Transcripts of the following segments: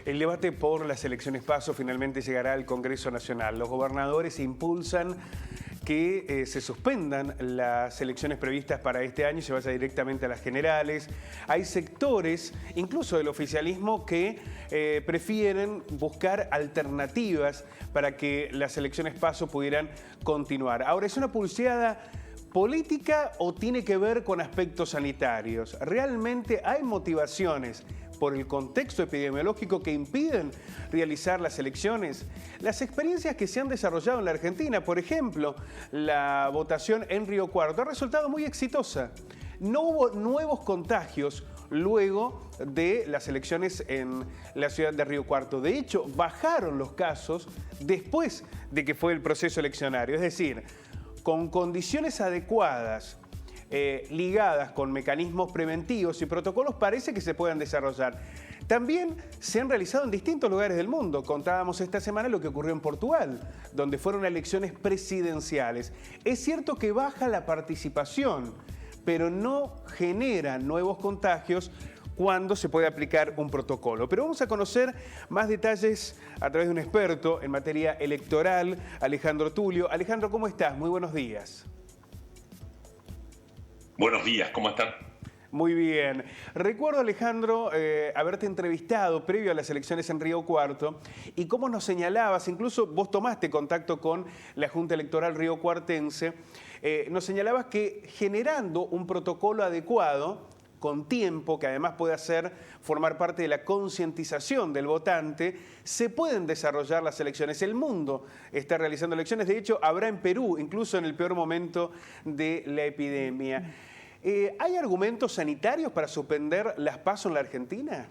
El debate por las elecciones PASO finalmente llegará al Congreso Nacional. Los gobernadores impulsan que se suspendan las elecciones previstas para este año y se vaya directamente a las generales. Hay sectores, incluso del oficialismo, que prefieren buscar alternativas para que las elecciones PASO pudieran continuar. Ahora, ¿es una pulseada política o tiene que ver con aspectos sanitarios? ¿Realmente hay motivaciones por el contexto epidemiológico que impiden realizar las elecciones? Las experiencias que se han desarrollado en la Argentina, por ejemplo, la votación en Río Cuarto, ha resultado muy exitosa. No hubo nuevos contagios luego de las elecciones en la ciudad de Río Cuarto. De hecho, bajaron los casos después de que fue el proceso eleccionario. Es decir, con condiciones adecuadas, ligadas con mecanismos preventivos y protocolos, parece que se puedan desarrollar. También se han realizado en distintos lugares del mundo. Contábamos esta semana lo que ocurrió en Portugal, donde fueron elecciones presidenciales. Es cierto que baja la participación, pero no genera nuevos contagios cuando se puede aplicar un protocolo. Pero vamos a conocer más detalles a través de un experto en materia electoral, Alejandro Tulio. Alejandro, ¿cómo estás? Muy buenos días. Buenos días, ¿cómo están? Muy bien. Recuerdo, Alejandro, haberte entrevistado previo a las elecciones en Río Cuarto y cómo nos señalabas, incluso vos tomaste contacto con la Junta Electoral riocuartense, nos señalabas que generando un protocolo adecuado, con tiempo, que además puede formar parte de la concientización del votante, se pueden desarrollar las elecciones. El mundo está realizando elecciones, de hecho habrá en Perú, incluso en el peor momento de la epidemia. ¿Hay argumentos sanitarios para suspender las PASO en la Argentina?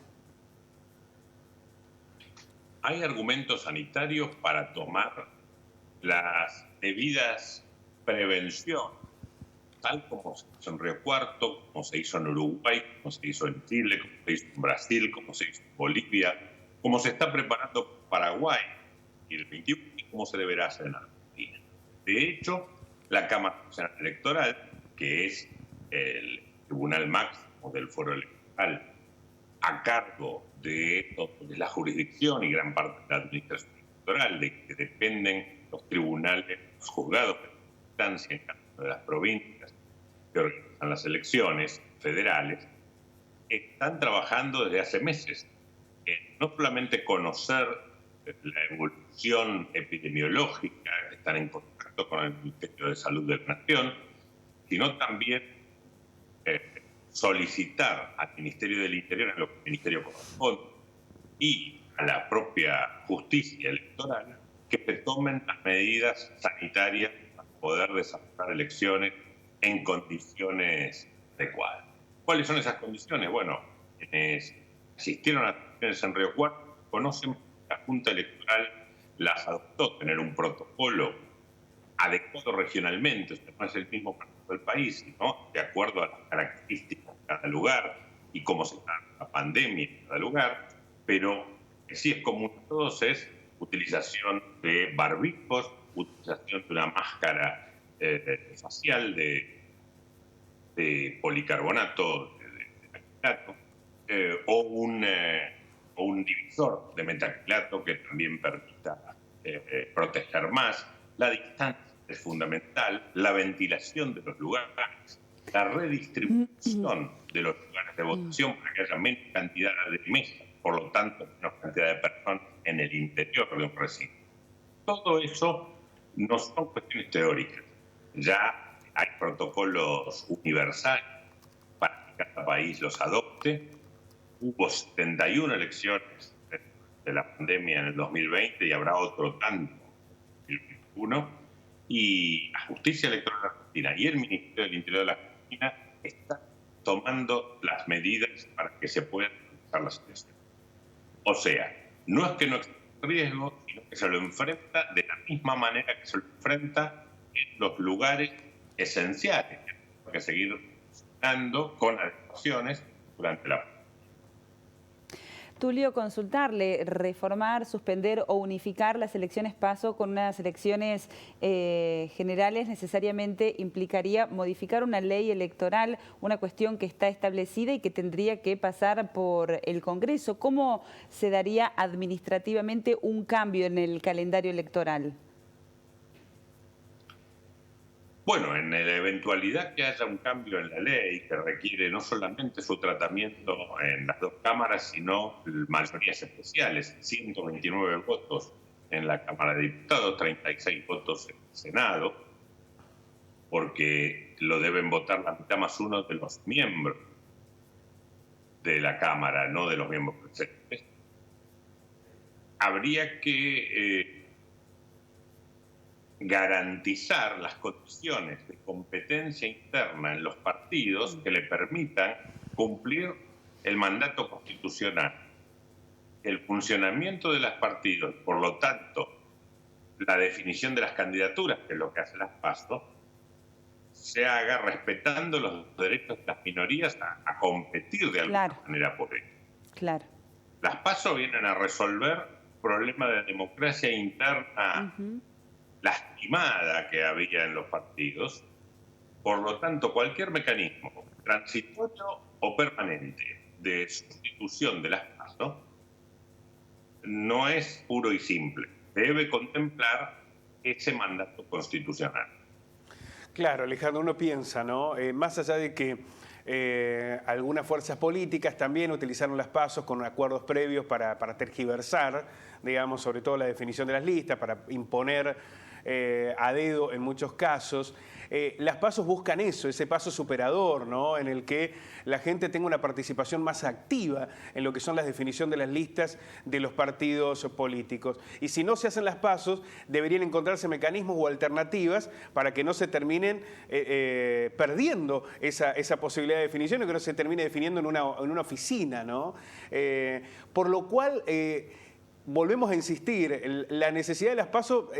Hay argumentos sanitarios para tomar las debidas prevenciones, tal como se hizo en Río Cuarto, como se hizo en Uruguay, como se hizo en Chile, como se hizo en Brasil, como se hizo en Bolivia, como se está preparando Paraguay y el 21 y cómo se deberá hacer en Argentina. De hecho, la Cámara Nacional Electoral, que es el tribunal máximo del foro electoral, a cargo de la jurisdicción y gran parte de la administración electoral, de que dependen los tribunales, los juzgados de instancia en cada una de las provincias que organizan las elecciones federales, están trabajando desde hace meses en no solamente conocer la evolución epidemiológica, están en contacto con el Ministerio de Salud de la Nación, sino también solicitar al Ministerio del Interior, a lo que el Ministerio corresponde, y a la propia justicia electoral, que se tomen las medidas sanitarias para poder desarrollar elecciones en condiciones adecuadas. ¿Cuáles son esas condiciones? Bueno, quienes asistieron a las elecciones en Río Cuarto conocen que la Junta Electoral las adoptó, tener un protocolo adecuado regionalmente, este no es el mismo para todo el país, sino de acuerdo a las características de cada lugar y cómo se da la pandemia en cada lugar, pero que sí es común a todos es utilización de barbijos, utilización de una máscara facial de policarbonato de metacrilato o un divisor de metacrilato que también permita proteger más. La distancia es fundamental, la ventilación de los lugares, la redistribución de los lugares de votación para que haya menos cantidad de mesas, por lo tanto, menos cantidad de personas en el interior de un recinto. Todo eso no son cuestiones teóricas. Ya hay protocolos universales para que cada país los adopte. Hubo 71 elecciones de la pandemia en el 2020 y habrá otro tanto en el 2021. Y la Justicia Electoral Argentina y el Ministerio del Interior de la Argentina están tomando las medidas para que se puedan realizar las elecciones. O sea, no es que no exista riesgo, sino que se lo enfrenta de la misma manera que se lo enfrenta en los lugares esenciales, que hay que seguir funcionando con adecuaciones durante la pandemia. Tulio, consultarle, reformar, suspender o unificar las elecciones PASO con unas elecciones generales necesariamente implicaría modificar una ley electoral, una cuestión que está establecida y que tendría que pasar por el Congreso. ¿Cómo se daría administrativamente un cambio en el calendario electoral? Bueno, en la eventualidad que haya un cambio en la ley que requiere no solamente su tratamiento en las dos cámaras, sino mayorías especiales, 129 votos en la Cámara de Diputados, 36 votos en el Senado, porque lo deben votar la mitad más uno de los miembros de la Cámara, no de los miembros presentes. Habría que garantizar las condiciones de competencia interna en los partidos que le permitan cumplir el mandato constitucional. El funcionamiento de los partidos, por lo tanto, la definición de las candidaturas, que es lo que hace las PASO, se haga respetando los derechos de las minorías a competir de alguna manera por ello. Claro. Las PASO vienen a resolver problemas de democracia interna lastimada que había en los partidos. Por lo tanto, cualquier mecanismo transitorio o permanente de sustitución de las PASO no es puro y simple. Debe contemplar ese mandato constitucional. Claro, Alejandro, uno piensa, ¿no? Más allá de que algunas fuerzas políticas también utilizaron las PASO con acuerdos previos para tergiversar, digamos, sobre todo la definición de las listas, para imponer a dedo en muchos casos. Las PASO buscan eso, ese paso superador, ¿no? En el que la gente tenga una participación más activa en lo que son las definiciones de las listas de los partidos políticos. Y si no se hacen las PASO, deberían encontrarse mecanismos o alternativas para que no se terminen perdiendo esa posibilidad de definición y que no se termine definiendo en una oficina, ¿no? Por lo cual volvemos a insistir, la necesidad de las PASO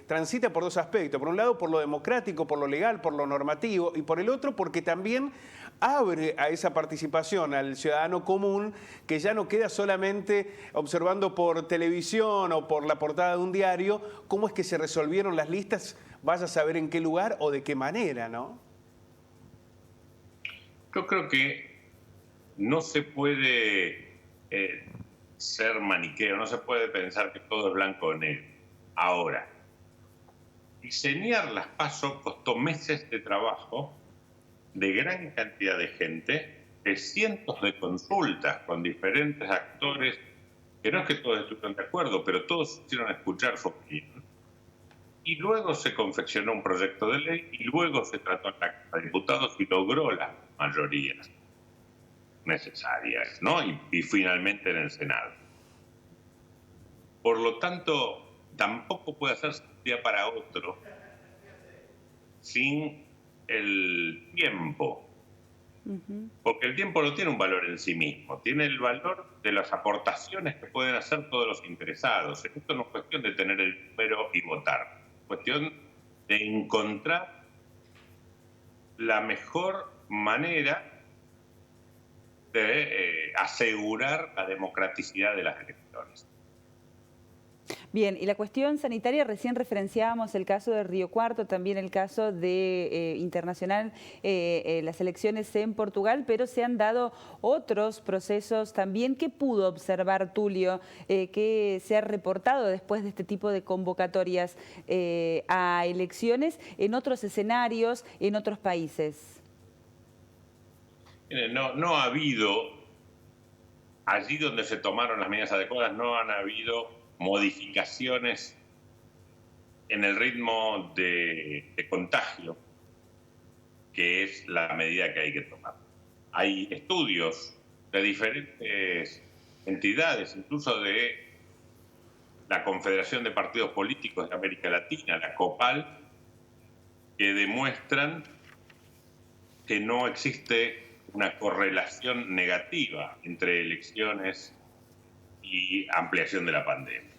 transita por dos aspectos. Por un lado, por lo democrático, por lo legal, por lo normativo, y por el otro, porque también abre a esa participación al ciudadano común que ya no queda solamente observando por televisión o por la portada de un diario cómo es que se resolvieron las listas, vaya a saber en qué lugar o de qué manera, ¿no? Yo creo que no se puede ser maniqueo, no se puede pensar que todo es blanco o negro. Ahora, diseñar las PASO costó meses de trabajo, de gran cantidad de gente, de cientos de consultas con diferentes actores, que no es que todos estuvieron de acuerdo, pero todos hicieron escuchar su opinión. Y luego se confeccionó un proyecto de ley y luego se trató en la Cámara de Diputados y logró las mayorías necesarias, ¿no? Y finalmente en el Senado. Por lo tanto, tampoco puede hacerse de un día para otro sin el tiempo. Porque el tiempo no tiene un valor en sí mismo, tiene el valor de las aportaciones que pueden hacer todos los interesados. Esto no es cuestión de tener el número y votar, es cuestión de encontrar la mejor manera de asegurar la democraticidad de las elecciones. Bien, y la cuestión sanitaria, recién referenciábamos el caso de Río Cuarto, también el caso de internacional, las elecciones en Portugal, pero se han dado otros procesos también. ¿Qué pudo observar Tulio, que se ha reportado después de este tipo de convocatorias a elecciones en otros escenarios, en otros países? No ha habido, allí donde se tomaron las medidas adecuadas, no han habido modificaciones en el ritmo de contagio, que es la medida que hay que tomar. Hay estudios de diferentes entidades, incluso de la Confederación de Partidos Políticos de América Latina, la COPAL, que demuestran que no existe una correlación negativa entre elecciones y ampliación de la pandemia.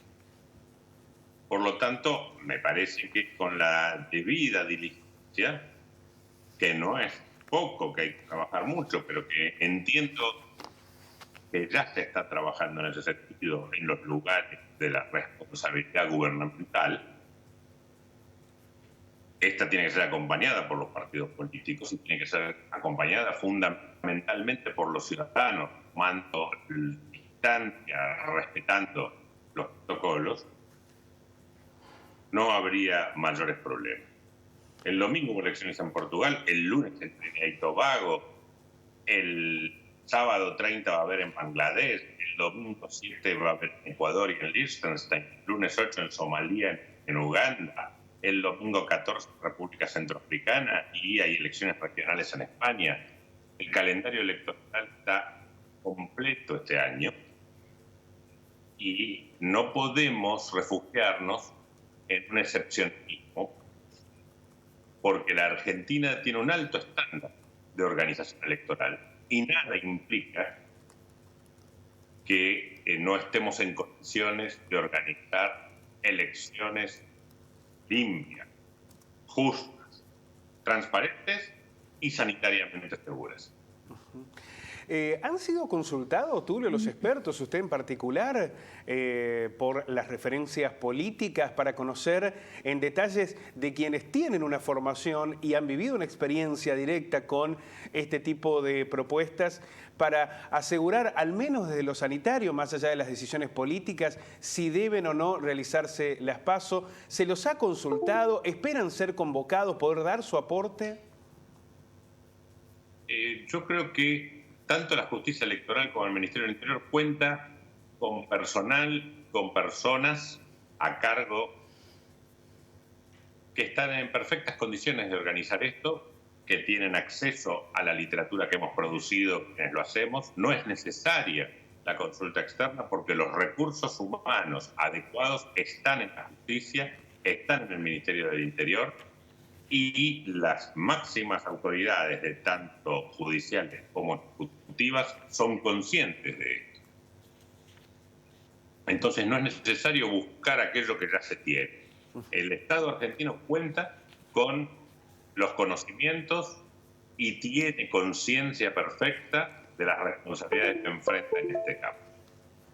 Por lo tanto, me parece que con la debida diligencia, que no es poco, que hay que trabajar mucho, pero que entiendo que ya se está trabajando en ese sentido en los lugares de la responsabilidad gubernamental. Esta tiene que ser acompañada por los partidos políticos y tiene que ser acompañada fundamentalmente por los ciudadanos, tomando distancia, respetando los protocolos. No habría mayores problemas. El domingo hubo elecciones en Portugal, el lunes en Trinidad y Tobago, el sábado 30 va a haber en Bangladesh, el domingo 7 va a haber en Ecuador y en Liechtenstein, el lunes 8 en Somalia, en Uganda, el domingo 14 en República Centroafricana y hay elecciones regionales en España. El calendario electoral está completo este año y no podemos refugiarnos en un excepcionismo porque la Argentina tiene un alto estándar de organización electoral y nada implica que no estemos en condiciones de organizar elecciones limpias, justas, transparentes y sanitariamente seguras. ¿Han sido consultados, Tulio, los expertos, usted en particular, por las referencias políticas para conocer en detalles de quienes tienen una formación y han vivido una experiencia directa con este tipo de propuestas para asegurar, al menos desde lo sanitario, más allá de las decisiones políticas, si deben o no realizarse las PASO? ¿Se los ha consultado? ¿Esperan ser convocados, poder dar su aporte? Yo creo que tanto la justicia electoral como el Ministerio del Interior cuenta con personal, con personas a cargo que están en perfectas condiciones de organizar esto, que tienen acceso a la literatura que hemos producido quienes lo hacemos. No es necesaria la consulta externa porque los recursos humanos adecuados están en la justicia, están en el Ministerio del Interior, y las máximas autoridades, de tanto judiciales como ejecutivas, son conscientes de esto. Entonces no es necesario buscar aquello que ya se tiene. El Estado argentino cuenta con los conocimientos y tiene conciencia perfecta de las responsabilidades que enfrenta en este campo.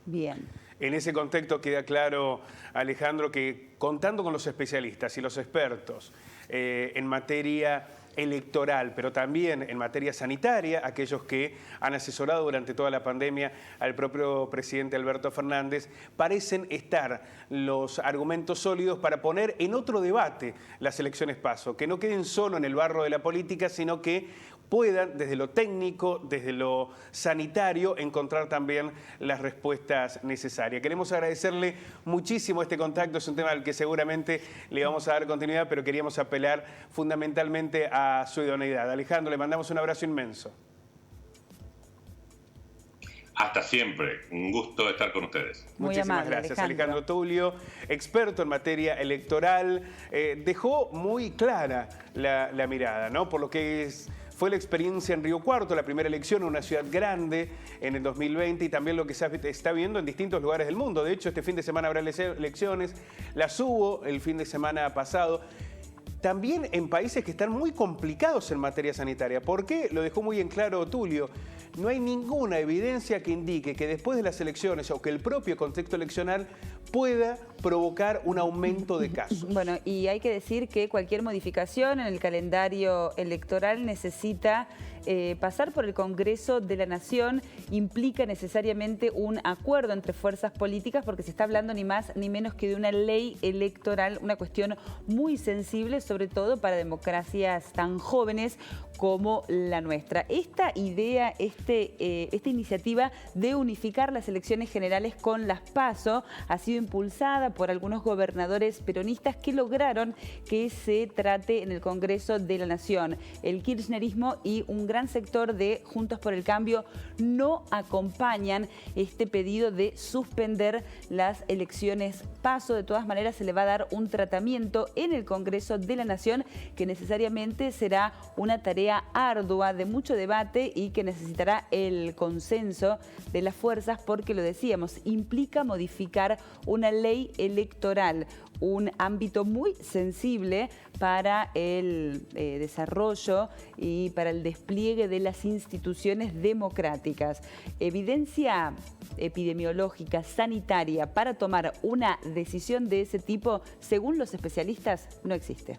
Bien. En ese contexto queda claro, Alejandro, que contando con los especialistas y los expertos en materia electoral, pero también en materia sanitaria, aquellos que han asesorado durante toda la pandemia al propio presidente Alberto Fernández, parecen estar los argumentos sólidos para poner en otro debate las elecciones PASO, que no queden solo en el barro de la política, sino que puedan, desde lo técnico, desde lo sanitario, encontrar también las respuestas necesarias. Queremos agradecerle muchísimo este contacto, es un tema al que seguramente le vamos a dar continuidad, pero queríamos apelar fundamentalmente a su idoneidad. Alejandro, le mandamos un abrazo inmenso. Hasta siempre, un gusto estar con ustedes. Muchísimas gracias, Alejandro Tulio, experto en materia electoral, dejó muy clara la mirada, ¿no? Por lo que fue la experiencia en Río Cuarto, la primera elección en una ciudad grande en el 2020 y también lo que se está viendo en distintos lugares del mundo. De hecho, este fin de semana habrá elecciones, las hubo el fin de semana pasado. También en países que están muy complicados en materia sanitaria. ¿Por qué? Lo dejó muy en claro Tulio. No hay ninguna evidencia que indique que después de las elecciones o que el propio contexto electoral pueda provocar un aumento de casos. Bueno, y hay que decir que cualquier modificación en el calendario electoral necesita pasar por el Congreso de la Nación, implica necesariamente un acuerdo entre fuerzas políticas porque se está hablando ni más ni menos que de una ley electoral, una cuestión muy sensible, sobre todo para democracias tan jóvenes como la nuestra. Esta idea, esta iniciativa de unificar las elecciones generales con las PASO ha sido impulsada por algunos gobernadores peronistas que lograron que se trate en el Congreso de la Nación. El kirchnerismo y un gran sector de Juntos por el Cambio no acompañan este pedido de suspender las elecciones PASO. De todas maneras, se le va a dar un tratamiento en el Congreso de la Nación que necesariamente será una tarea ardua de mucho debate y que necesitará el consenso de las fuerzas porque, lo decíamos, implica modificar una ley electoral, un ámbito muy sensible para el desarrollo y para el despliegue de las instituciones democráticas. Evidencia epidemiológica, sanitaria, para tomar una decisión de ese tipo, según los especialistas, no existe.